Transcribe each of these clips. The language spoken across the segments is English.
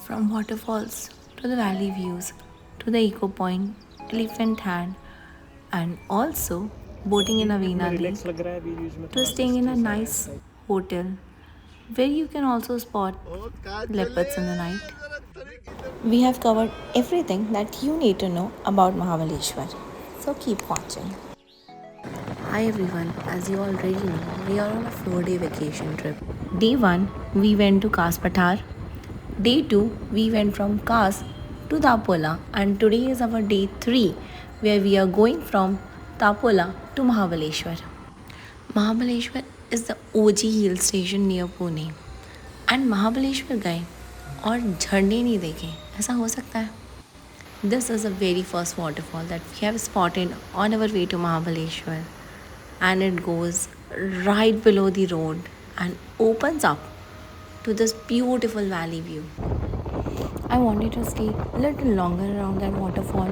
From waterfalls to the valley views to the eco point, elephant hand, and also boating in Avina Lake relax लग रहा है अभी use में to थोड़ा सा staying in a स्ट्रेस आ रहा है nice hotel where you can also spot leopards in the night. We have covered everything that you need to know about Mahabaleshwar. So keep watching. Hi everyone, as you already know, we are on a 4-day vacation trip. Day 1, we went to Kas Pathar. Day 2, we went from Kas to Tapola, and today is our day 3 where we are going from Tapola to Mahabaleshwar. Mahabaleshwar is the OG hill station near Pune. And Mahabaleshwar गए और झरने नहीं देखे, ऐसा हो सकता है? This is the very first waterfall that we have spotted on our way to Mahabaleshwar, and it goes right below the road and opens up to this beautiful valley view. I wanted to stay a little longer around that waterfall,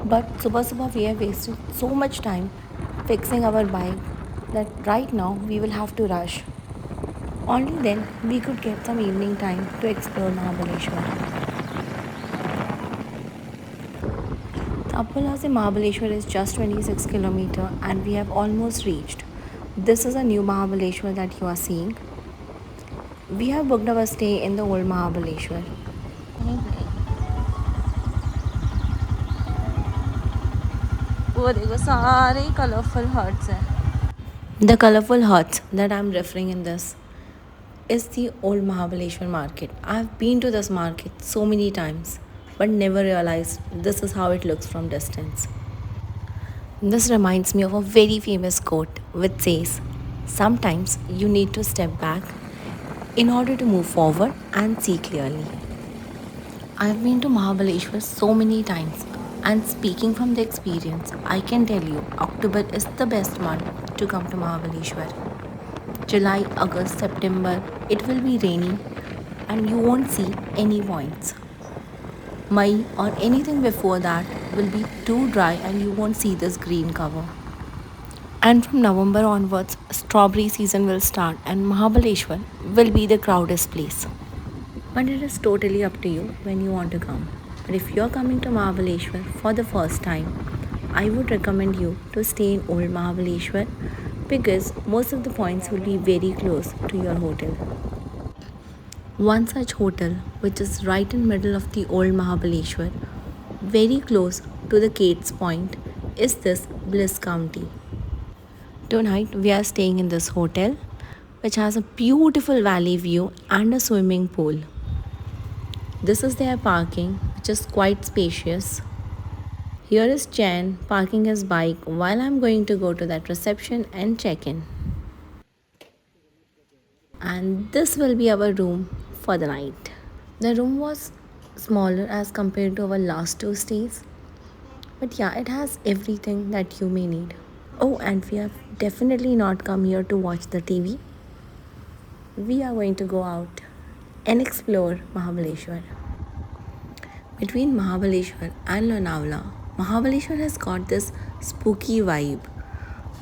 but subah we have wasted so much time fixing our bike that right now we will have to rush. Only then we could get some evening time to explore Mahabaleshwar. Tapala se Mahabaleshwar is just 26 km and we have almost reached. This is a new Mahabaleshwar that you are seeing. We have booked our stay in the old Mahabaleshwar. वो देखो सारे colourful huts हैं. The colorful huts that I'm referring in this is the old Mahabaleshwar market. I've been to this market so many times but never realized this is how it looks from distance. This reminds me of a very famous quote which says, "Sometimes you need to step back in order to move forward and see clearly." I've been to Mahabaleshwar so many times, and speaking from the experience, I can tell you October is the best month to come to Mahabaleshwar. July, August, September, it will be rainy and you won't see any points. May or anything before that will be too dry and you won't see this green cover. And from November onwards, strawberry season will start and Mahabaleshwar will be the crowdest place. But it is totally up to you when you want to come. But if you're coming to Mahabaleshwar for the first time, I would recommend you to stay in Old Mahabaleshwar because most of the points will be very close to your hotel. One such hotel, which is right in middle of the old Mahabaleshwar, very close to the Kate's Point, is this Bliss County. Tonight we are staying in this hotel, which has a beautiful valley view and a swimming pool. This is their parking, which is quite spacious. Here is Chan parking his bike while I'm going to go to that reception and check in. And this will be our room for the night. The room was smaller as compared to our last two stays, but yeah, it has everything that you may need. Oh, and we have definitely not come here to watch the TV. We are going to go out and explore Mahabaleshwar. Between Mahabaleshwar and Lonavala, Mahabaleshwar has got this spooky vibe.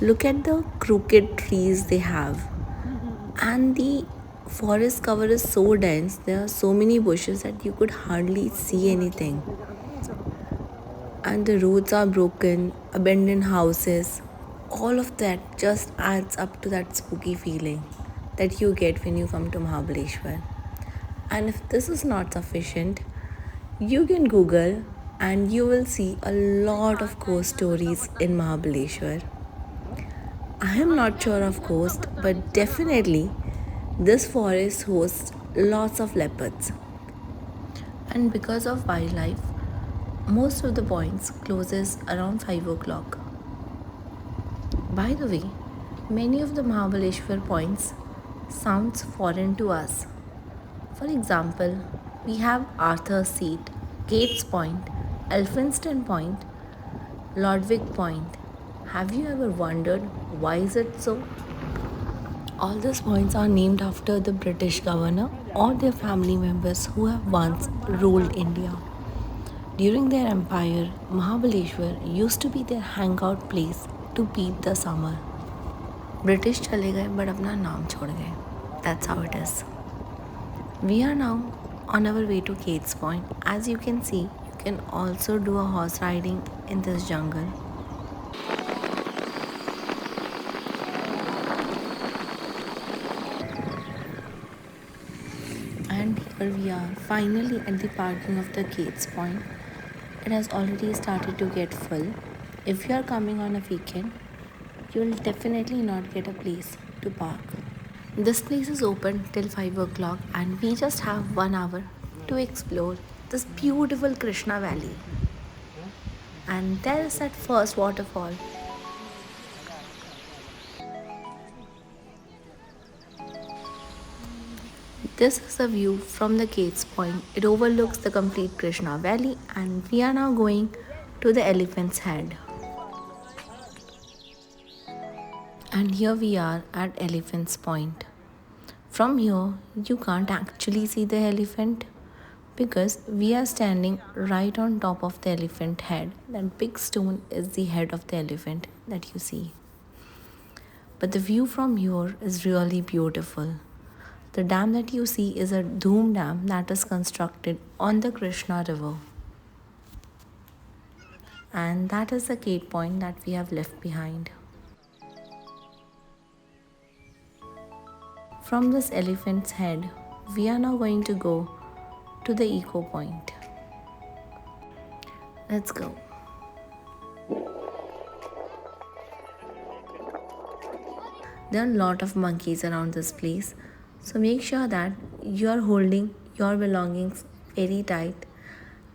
Look at the crooked trees they have, and the forest cover is so dense, there are so many bushes that you could hardly see anything. And the roads are broken, abandoned houses, all of that just adds up to that spooky feeling that you get when you come to Mahabaleshwar. And if this is not sufficient, you can Google and you will see a lot of ghost stories in Mahabaleshwar. I am not sure of ghosts, but definitely this forest hosts lots of leopards. And because of wildlife, most of the points closes around 5 o'clock. By the way, many of the Mahabaleshwar points sounds foreign to us. For example, we have Arthur's Seat, Gates Point, Elphinstone Point, Lodwick Point. Have you ever wondered why is it so? All these points are named after the British governor or their family members who have once ruled India. During their empire, Mahabaleshwar used to be their hangout place to beat the summer. British चले गए but अपना नाम छोड़ गए. That's how it is. We are now on our way to Kate's Point. As you can see, you can also do a horse riding in this jungle. And here we are, finally at the parking of the Kate's Point. It has already started to get full. If you are coming on a weekend, you will definitely not get a place to park. This place is open till 5 o'clock, and we just have 1 hour to explore this beautiful Krishna Valley. And there is that first waterfall. This is the view from the Kate's Point. It overlooks the complete Krishna Valley, and we are now going to the Elephant's Head. And here we are at Elephant's Point. From here, you can't actually see the elephant because we are standing right on top of the elephant head. That big stone is the head of the elephant that you see. But the view from here is really beautiful. The dam that you see is a Dhoom Dam that is constructed on the Krishna River. And that is the Kate Point that we have left behind. From this elephant's head, we are now going to go to the Eco Point. Let's go. There are a lot of monkeys around this place, so make sure that you are holding your belongings very tight,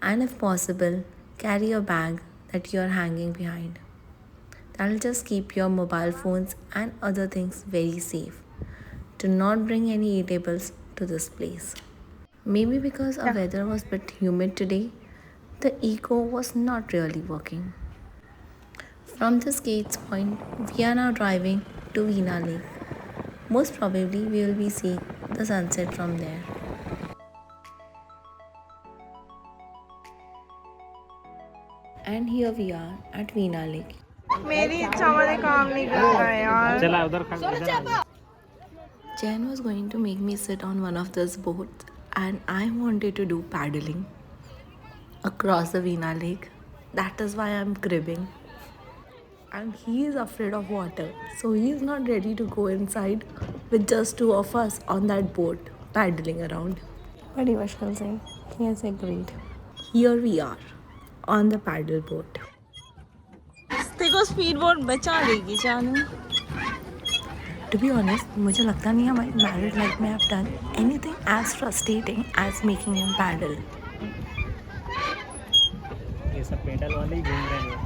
and if possible, carry a bag that you are hanging behind. That will just keep your mobile phones and other things very safe. Do not bring any eatables to this place. Maybe because our weather was a bit humid today, the eco was not really working. From this Kate's Point, we are now driving to Veena Lake. Most probably we will be seeing the sunset from there. And here we are at Veena Lake. मेरी इच्छा वाले काम नहीं करता है यार चला उधर Jen was going to make me sit on one of those boats, and I wanted to do paddling across the Veena Lake. That is why I'm cribbing. And he is afraid of water, so he is not ready to go inside with just two of us on that boat paddling around. But he was saying he has agreed. Here we are on the paddle boat. देखो speed boat बचा लेगी जानू To be honest, मुझे लगता नहीं है my married life में I've done anything as frustrating as making him paddle. ये सब पेडल वाले ही घूम रहे हैं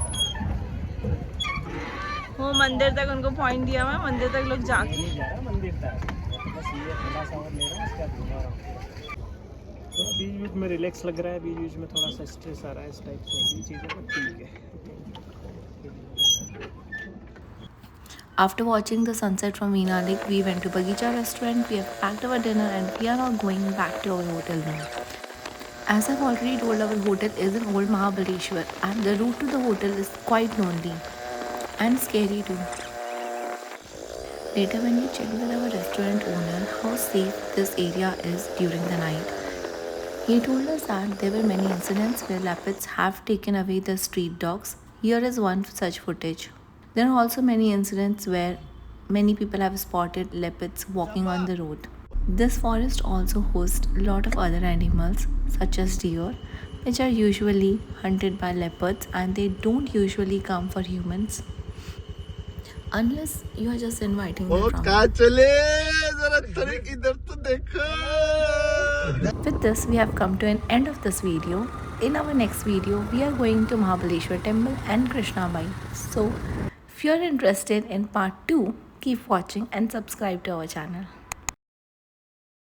वो मंदिर तक उनको पॉइंट दिया हुआ है मंदिर तक लोग जाके नहीं जा रहा मंदिर तक मैं तो बस ये थोड़ा सा और ले रहा हूँ उसके बाद घूमा रहा हूँ तो बीच बीच में रिलैक्स लग रहा है बीच बीच में थोड़ा सा स्ट्रेस आ रहा है इस टाइप से ये चीज़ें तो ठीक है After watching the sunset from Veena Lake, we went to Bagicha restaurant, we have packed our dinner, and we are now going back to our hotel room. As I've already told, our hotel is in Old Mahabaleshwar, and the route to the hotel is quite lonely and scary too. Later when we checked with our restaurant owner how safe this area is during the night, he told us that there were many incidents where leopards have taken away the street dogs. Here is one such footage. There are also many incidents where many people have spotted leopards walking on the road. This forest also hosts a lot of other animals such as deer, which are usually hunted by leopards, and they don't usually come for humans unless you are just inviting them from. With this, we have come to an end of this video. In our next video, we are going to Mahabaleshwar temple and Krishnabai. So, if you are interested in part 2, keep watching and subscribe to our channel.